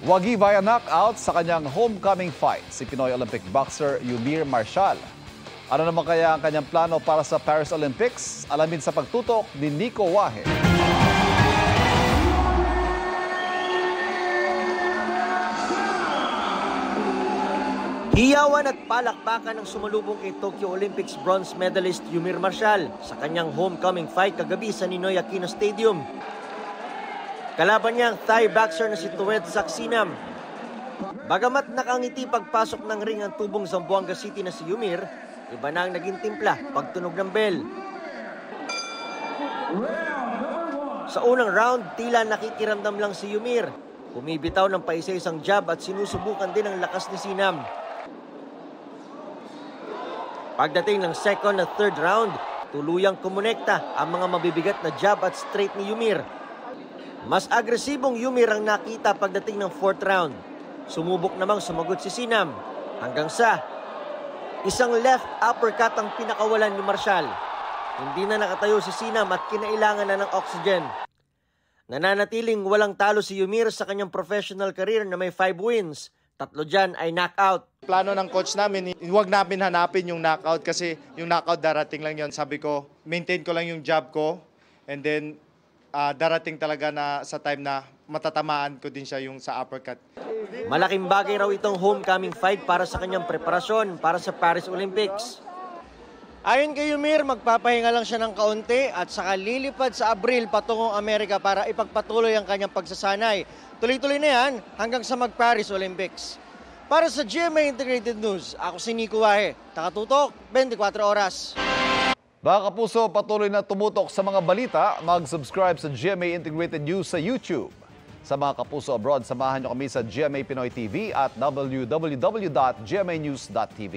Wagi via knockout sa kanyang homecoming fight si Pinoy Olympic boxer Yumir Marcial. Ano naman kaya ang kanyang plano para sa Paris Olympics? Alamin sa pagtutok ni Nico Wahe. Hiyawan at palakpakan ang sumalubong kay Tokyo Olympics bronze medalist Yumir Marcial sa kanyang homecoming fight kagabi sa Ninoy Aquino Stadium. Kalaban niya ang Thai boxer na si Tued Saxinam. Bagamat nakangiti pagpasok ng ring ang tubong Zamboanga City na si Yumir, iba na ang naging timpla pagtunog ng bell. Sa unang round, tila nakikiramdam lang si Yumir. Bumibitaw ng paisa-isang jab at sinusubukan din ang lakas ni Sinam. Pagdating ng second at third round, tuluyang kumonekta ang mga mabibigat na jab at straight ni Yumir. Mas agresibong Yumir ang nakita pagdating ng fourth round. Sumubok namang sumagot si Sinam hanggang sa isang left uppercut ang pinakawalan ni Marcial. Hindi na nakatayo si Sinam at kinailangan na ng oxygen. Nananatiling walang talo si Yumir sa kanyang professional career na may 5 wins. 3 dyan ay knockout. Plano ng coach namin, huwag namin hanapin yung knockout kasi yung knockout darating lang yon. Sabi ko, maintain ko lang yung jab ko and then darating talaga na sa time na matatamaan ko din siya yung sa uppercut. Malaking bagay raw itong homecoming fight para sa kanyang preparasyon para sa Paris Olympics. Ayon kay Yumir, magpapahinga lang siya ng kaunti at saka lilipad sa Abril patungong Amerika para ipagpatuloy ang kanyang pagsasanay. Tuloy-tuloy na yan hanggang sa mag-Paris Olympics. Para sa GMA Integrated News, ako si Nico Wahe. Takatutok, 24 oras. Mga kapuso, patuloy na tumutok sa mga balita. Mag-subscribe sa GMA Integrated News sa YouTube. Sa mga kapuso abroad, samahan niyo kami sa GMA Pinoy TV at www.gmanews.tv.